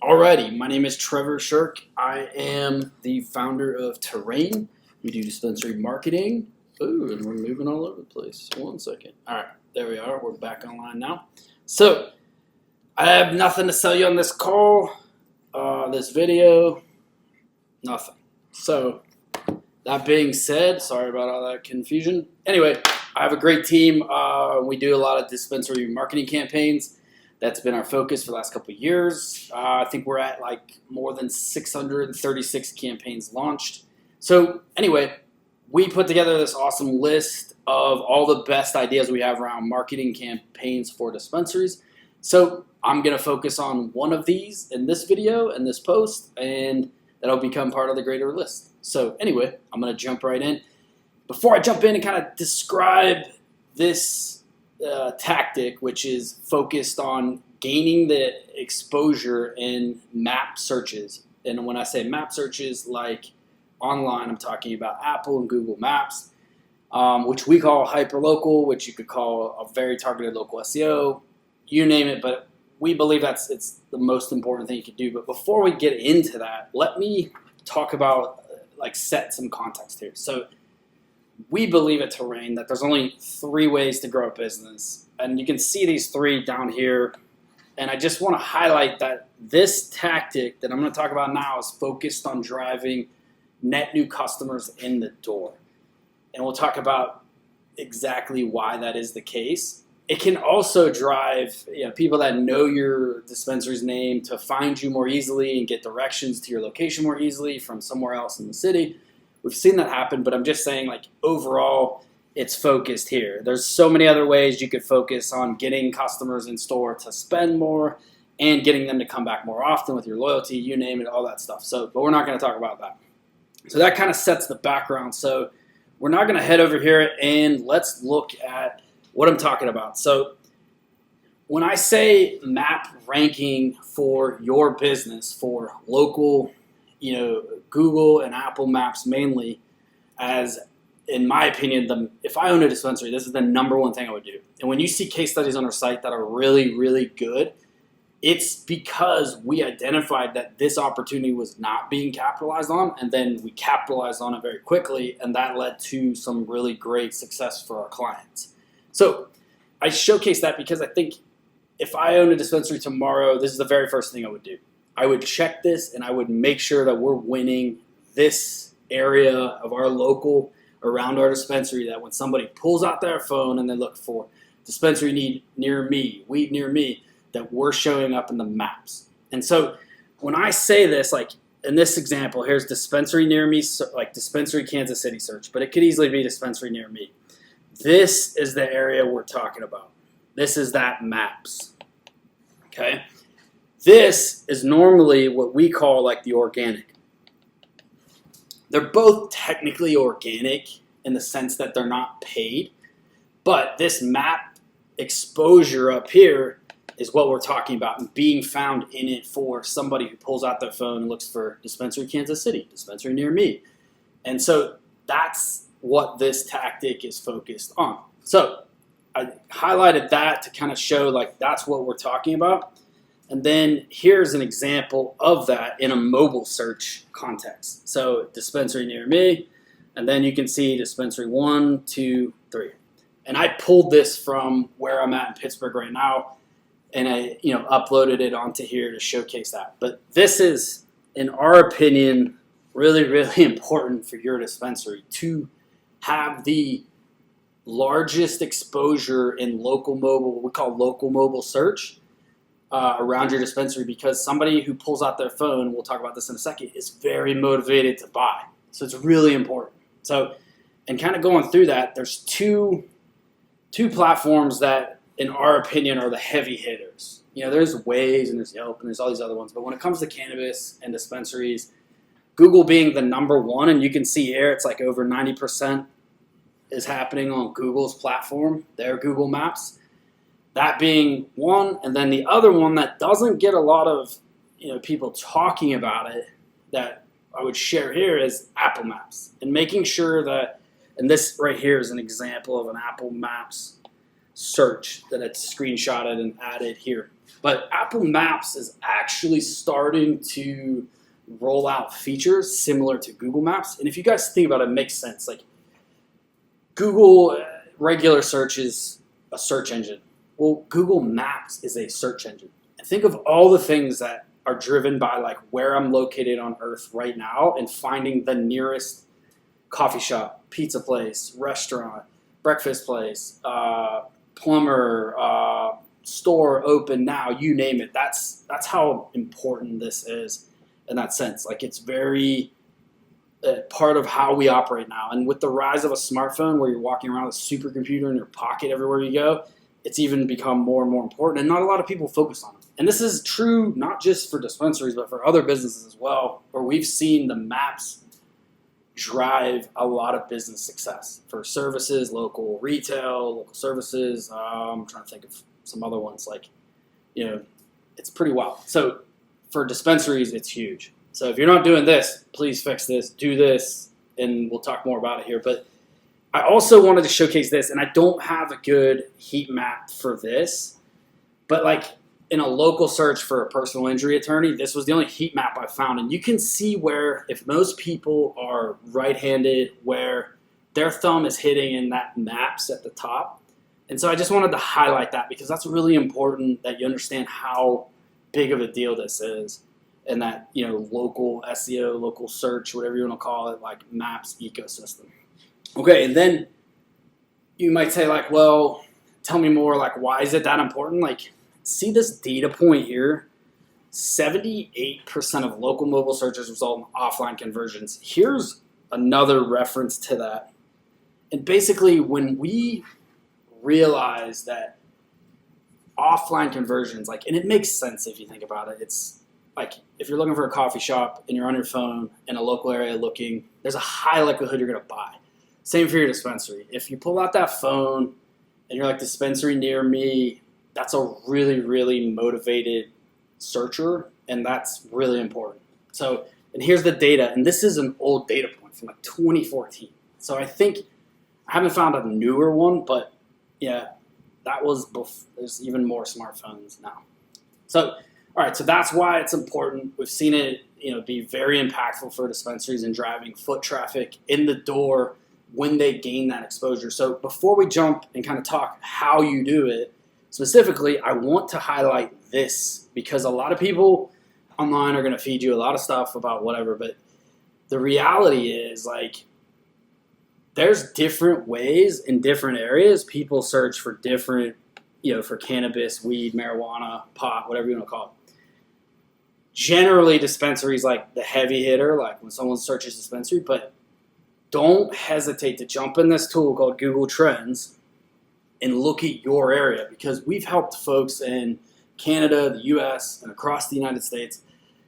Alrighty, my name is Trevor Shirk. I am the founder of Terrayn. We do dispensary marketing. Ooh, and we're moving all over the place. One second. All right, there we are. We're back online now. So, I have nothing to sell you on this call, this video, nothing. So, that being said, sorry about all that confusion. Anyway, I have a great team. We do a lot of dispensary marketing campaigns. That's been our focus for the last couple of years. I think we're at like more than 636 campaigns launched. So anyway, we put together this awesome list of all the best ideas we have around marketing campaigns for dispensaries. So I'm going to focus on one of these in this video and this post, and that'll become part of the greater list. So anyway, I'm going to jump right in. Before I jump in and kind of describe this tactic, which is focused on gaining the exposure in map searches. And when I say map searches, like online, I'm talking about Apple and Google Maps, which we call hyperlocal, which you could call a very targeted local SEO, you name it. But we believe it's the most important thing you can do. But before we get into that, let me talk about, set some context here. So we believe at Terrayn that there's only 3 ways to grow a business. And you can see these 3 down here. And I just want to highlight that this tactic that I'm going to talk about now is focused on driving net new customers in the door. And we'll talk about exactly why that is the case. It can also drive people that know your dispensary's name to find you more easily and get directions to your location more easily from somewhere else in the city. We've seen that happen, but I'm just saying, overall, it's focused here. There's so many other ways you could focus on getting customers in store to spend more and getting them to come back more often with your loyalty, you name it, all that stuff. But we're not going to talk about that. So that kind of sets the background. So we're not going to head over here and let's look at what I'm talking about. So when I say map ranking for your business, for local, Google and Apple Maps mainly, as in my opinion, if I owned a dispensary, this is the #1 thing I would do. And when you see case studies on our site that are really, really good, it's because we identified that this opportunity was not being capitalized on, and then we capitalized on it very quickly, and that led to some really great success for our clients. So I showcase that because I think if I owned a dispensary tomorrow, this is the very first thing I would do. I would check this and I would make sure that we're winning this area of our local around our dispensary, that when somebody pulls out their phone and they look for dispensary need near me, weed near me, that we're showing up in the maps. And so when I say this, in this example, here's dispensary near me, like dispensary Kansas City search, but it could easily be dispensary near me. This is the area we're talking about. This is that maps, okay? This is normally what we call the organic. They're both technically organic in the sense that they're not paid, but this map exposure up here is what we're talking about, and being found in it for somebody who pulls out their phone and looks for dispensary Kansas City, dispensary near me. And so that's what this tactic is focused on. So I highlighted that to kind of show that's what we're talking about. And then here's an example of that in a mobile search context. So dispensary near me, and then you can see dispensary 1, 2, 3. And I pulled this from where I'm at in Pittsburgh right now, and I uploaded it onto here to showcase that. But this is, in our opinion, really, really important for your dispensary to have the largest exposure in local mobile, what we call local mobile search, around your dispensary, because somebody who pulls out their phone, we'll talk about this in a second, is very motivated to buy. So it's really important. So, and kind of going through that, there's two platforms that, in our opinion, are the heavy hitters. There's Waze and there's Yelp and there's all these other ones. But when it comes to cannabis and dispensaries, Google being the #1, and you can see here it's over 90% is happening on Google's platform, their Google Maps. That being one, and then the other one that doesn't get a lot of people talking about it, that I would share here, is Apple Maps, and making sure that, and this right here is an example of an Apple Maps search that it's screenshotted and added here. But Apple Maps is actually starting to roll out features similar to Google Maps. And if you guys think about it, it makes sense. Like Google regular search is a search engine. Well, Google Maps is a search engine. And think of all the things that are driven by like where I'm located on Earth right now and finding the nearest coffee shop, pizza place, restaurant, breakfast place, plumber, store open now, you name it. That's how important this is in that sense. Like it's very part of how we operate now. And with the rise of a smartphone where you're walking around with a supercomputer in your pocket everywhere you go, it's even become more and more important. And not a lot of people focus on it. And this is true not just for dispensaries, but for other businesses as well, where we've seen the maps drive a lot of business success for services, local retail, local services. I'm trying to think of some other ones, like, it's pretty wild. So for dispensaries, it's huge. So if you're not doing this, please fix this, do this, and we'll talk more about it here. But I also wanted to showcase this, and I don't have a good heat map for this, but like in a local search for a personal injury attorney, this was the only heat map I found. And you can see where, if most people are right-handed, where their thumb is hitting in that maps at the top. And so I just wanted to highlight that because that's really important that you understand how big of a deal this is. And that, local SEO, local search, whatever you want to call it, like maps ecosystem. Okay, and then you might say like, well, tell me more, like why is it that important? Like, see this data point here, 78% of local mobile searches result in offline conversions. Here's another reference to that. And basically when we realize that offline conversions, like, and it makes sense if you think about it, it's like if you're looking for a coffee shop and you're on your phone in a local area looking, there's a high likelihood you're going to buy. Same for your dispensary. If you pull out that phone and you're like, dispensary near me, that's a really, really motivated searcher, and that's really important. So, and here's the data, and this is an old data point from like 2014. So I think, I haven't found a newer one, but yeah, that was before, there's even more smartphones now. So, all right, so that's why it's important. We've seen it, be very impactful for dispensaries and driving foot traffic in the door when they gain that exposure. So before we jump and kind of talk how you do it, specifically, I want to highlight this because a lot of people online are going to feed you a lot of stuff about whatever, but the reality is like there's different ways in different areas people search for different, for cannabis, weed, marijuana, pot, whatever you want to call it. Generally, dispensaries like the heavy hitter, like when someone searches dispensary, but don't hesitate to jump in this tool called Google Trends and look at your area because we've helped folks in Canada, the US, and across the United States.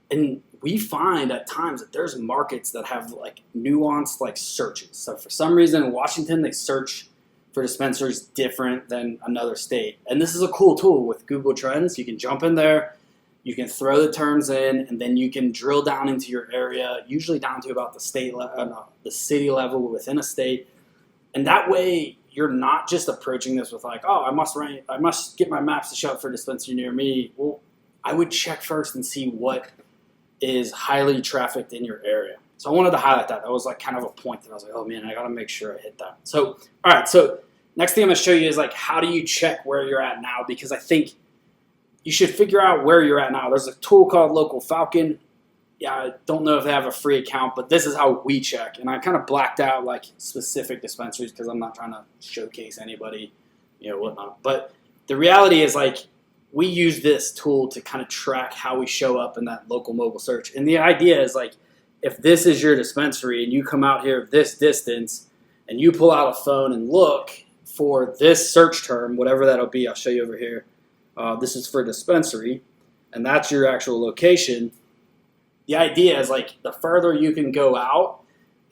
And we find at times that there's markets that have like nuanced like searches. So for some reason in Washington, they search for dispensaries different than another state. And this is a cool tool with Google Trends. You can jump in there, you can throw the terms in, and then you can drill down into your area, usually down to about the city level within a state. And that way, you're not just approaching this with like, oh, I must get my maps to show up for a dispensary near me. Well, I would check first and see what is highly trafficked in your area. So I wanted to highlight that. That was like kind of a point that I was like, oh man, I got to make sure I hit that. So, all right. So next thing I'm going to show you is like, how do you check where you're at now? Because I think you should figure out where you're at now. There's a tool called Local Falcon. Yeah, I don't know if they have a free account, but this is how we check. And I kind of blacked out like specific dispensaries because I'm not trying to showcase anybody, whatnot. But the reality is like we use this tool to kind of track how we show up in that local mobile search. And the idea is like if this is your dispensary and you come out here this distance and you pull out a phone and look for this search term, whatever that'll be, I'll show you over here. This is for dispensary, and that's your actual location. The idea is like the further you can go out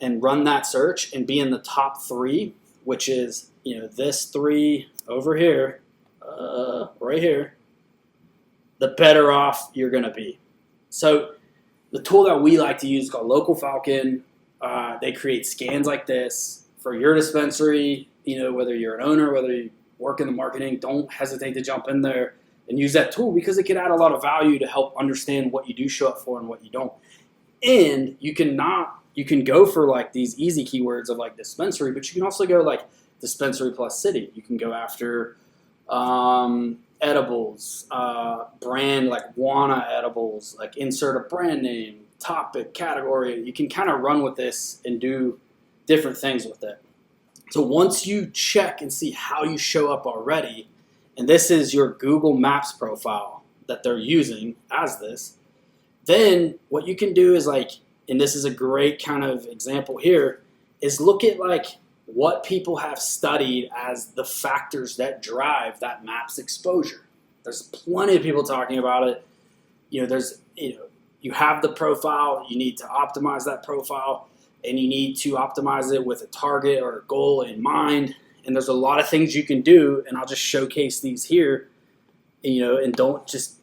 and run that search and be in the top 3, which is, this 3 over here, right here, the better off you're going to be. So the tool that we like to use is called Local Falcon. They create scans like this for your dispensary, whether you're an owner, whether you work in the marketing, don't hesitate to jump in there. and use that tool because it can add a lot of value to help understand what you do show up for and what you don't. And you can go for like these easy keywords of like dispensary, but you can also go like dispensary plus city. You can go after edibles, brand like Wana edibles, like insert a brand name, topic, category. You can kind of run with this and do different things with it. So once you check and see how you show up already, and this is your Google Maps profile that they're using as this, then what you can do is like, and this is a great kind of example here, is look at like what people have studied as the factors that drive that map's exposure. There's plenty of people talking about it. You have the profile, you need to optimize that profile, and you need to optimize it with a target or a goal in mind. And there's a lot of things you can do, and I'll just showcase these here. And don't just,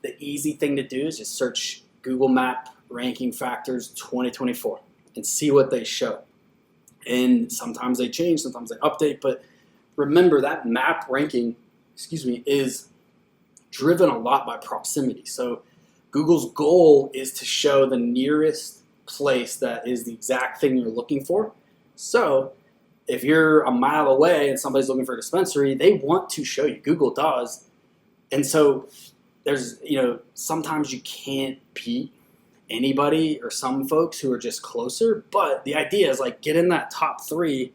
the easy thing to do is just search Google Map ranking factors 2024 and see what they show. And sometimes they change, sometimes they update, but remember that map ranking, is driven a lot by proximity. So Google's goal is to show the nearest place that is the exact thing you're looking for. So if you're a mile away and somebody's looking for a dispensary, they want to show you. Google does. And so there's, sometimes you can't beat anybody or some folks who are just closer, but the idea is like get in that top 3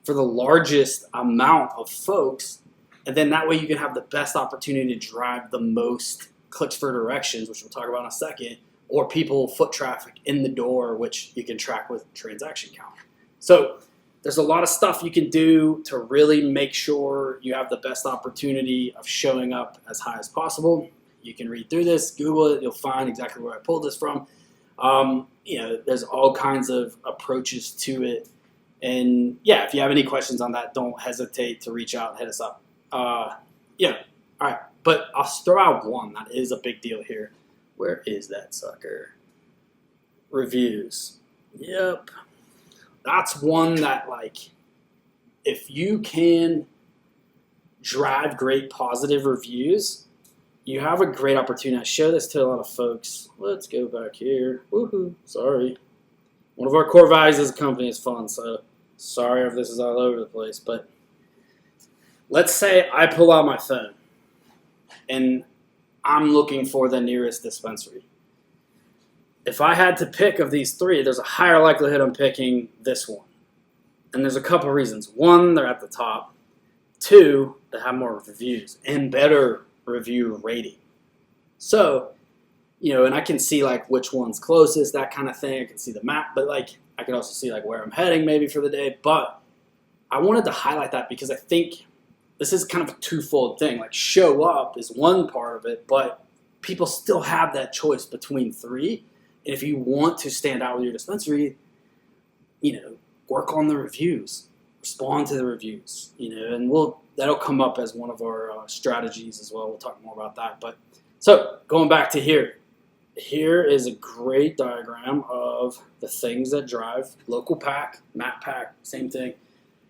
for the largest amount of folks, and then that way you can have the best opportunity to drive the most clicks for directions, which we'll talk about in a second, or people, foot traffic in the door, which you can track with transaction count. So there's a lot of stuff you can do to really make sure you have the best opportunity of showing up as high as possible. You can read through this, Google it, you'll find exactly where I pulled this from. There's all kinds of approaches to it. And yeah, if you have any questions on that, don't hesitate to reach out and hit us up. All right. But I'll throw out one that is a big deal here. Where is that sucker? Reviews. Yep. That's one that, like, if you can drive great positive reviews, you have a great opportunity. I show this to a lot of folks. Let's go back here. Woohoo. Sorry. One of our core values as a company is fun, so sorry if this is all over the place. But let's say I pull out my phone and I'm looking for the nearest dispensary. If I had to pick of these 3, there's a higher likelihood I'm picking this one. And there's a couple reasons. 1, they're at the top. 2, they have more reviews and better review rating. So, and I can see like which one's closest, that kind of thing. I can see the map, but like I can also see like where I'm heading maybe for the day. But I wanted to highlight that because I think this is kind of a twofold thing. Like show up is one part of it, but people still have that choice between 3. And if you want to stand out with your dispensary, work on the reviews, respond to the reviews, and that'll come up as one of our strategies as well. We'll talk more about that. But so going back to here is a great diagram of the things that drive local pack, map pack, same thing,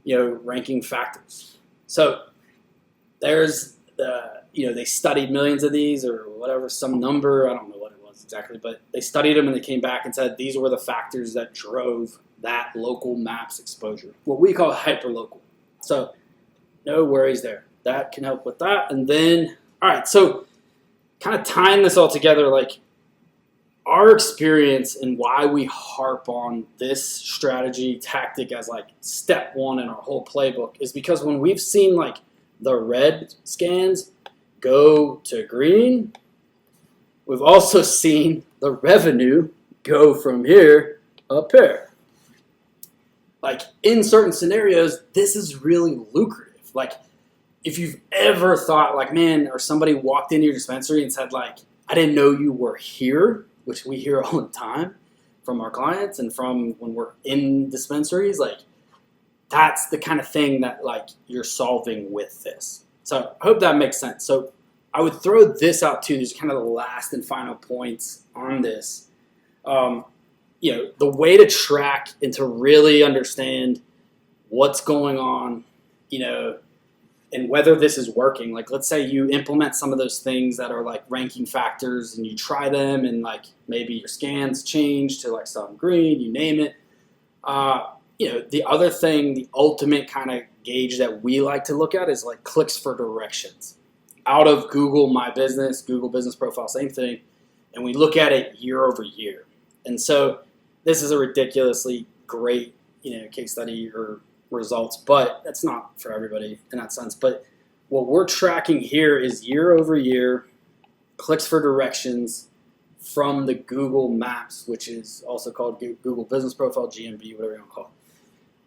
ranking factors. So there's they studied millions of these or whatever, some number, I don't know what it was exactly, but they studied them and they came back and said these were the factors that drove that local maps exposure, what we call hyperlocal. So no worries there. That can help with that. And then, all right, so kind of tying this all together, like our experience and why we harp on this strategy tactic as like step 1 in our whole playbook is because when we've seen like the red scans go to green, we've also seen the revenue go from here up here. Like in certain scenarios, this is really lucrative. Like if you've ever thought like, man, or somebody walked into your dispensary and said like, I didn't know you were here, which we hear all the time from our clients and from when we're in dispensaries, like that's the kind of thing that like you're solving with this. So I hope that makes sense. So I would throw this out too. These are kind of the last and final points on this. The way to track and to really understand what's going on, and whether this is working. Like, let's say you implement some of those things that are like ranking factors and you try them and like maybe your scans change to like some green, you name it. The other thing, the ultimate kind of gauge that we like to look at is like clicks for directions out of Google My Business, Google Business Profile, same thing. And we look at it year over year. And so this is a ridiculously great, case study or results, but that's not for everybody in that sense. But what we're tracking here is year over year clicks for directions from the Google Maps, which is also called Google Business Profile, GMB, whatever you want to call it.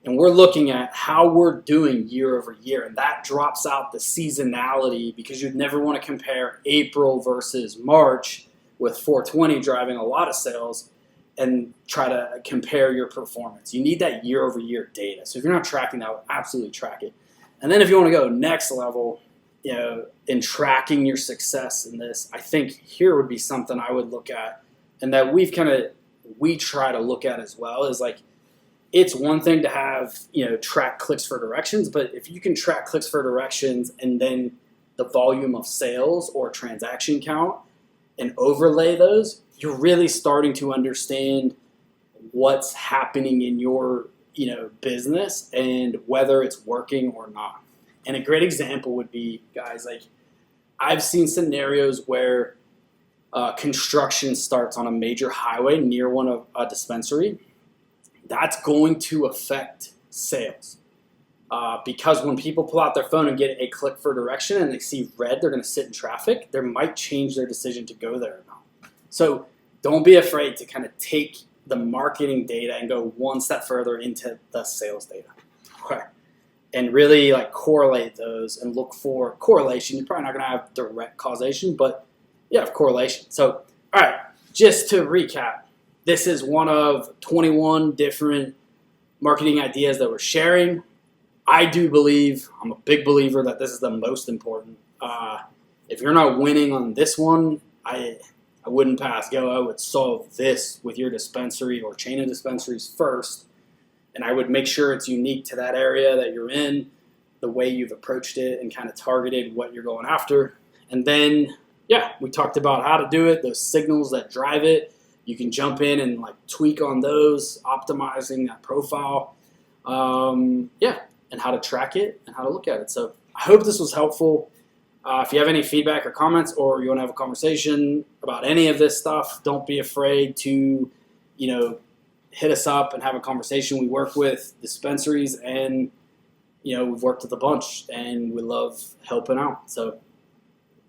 And we're looking at how we're doing year over year, and that drops out the seasonality, because you'd never want to compare April versus March with 420 driving a lot of sales and try to compare your performance. You need that year over year data. So if you're not tracking that, absolutely track it. And then if you want to go next level, in tracking your success in this, I think here would be something I would look at, and that we try to look at as well, is like, it's one thing to have, track clicks for directions, but if you can track clicks for directions and then the volume of sales or transaction count and overlay those, you're really starting to understand what's happening in your, business and whether it's working or not. And a great example would be, guys, like, I've seen scenarios where construction starts on a major highway near a dispensary. That's going to affect sales because when people pull out their phone and get a click for direction and they see red, they're going to sit in traffic. They might change their decision to go there or not. So don't be afraid to kind of take the marketing data and go one step further into the sales data. Okay. And really like correlate those and look for correlation. You're probably not going to have direct causation, but you have correlation. So, all right, just to recap, this is one of 21 different marketing ideas that we're sharing. I do believe, I'm a big believer that this is the most important. If you're not winning on this one, I wouldn't pass go. I would solve this with your dispensary or chain of dispensaries first. And I would make sure it's unique to that area that you're in, the way you've approached it and kind of targeted what you're going after. And then, we talked about how to do it, those signals that drive it. You can jump in and like tweak on those, optimizing that profile, and how to track it and how to look at it. So I hope this was helpful. If you have any feedback or comments, or you want to have a conversation about any of this stuff, don't be afraid to, hit us up and have a conversation. We work with dispensaries and, we've worked with a bunch and we love helping out. So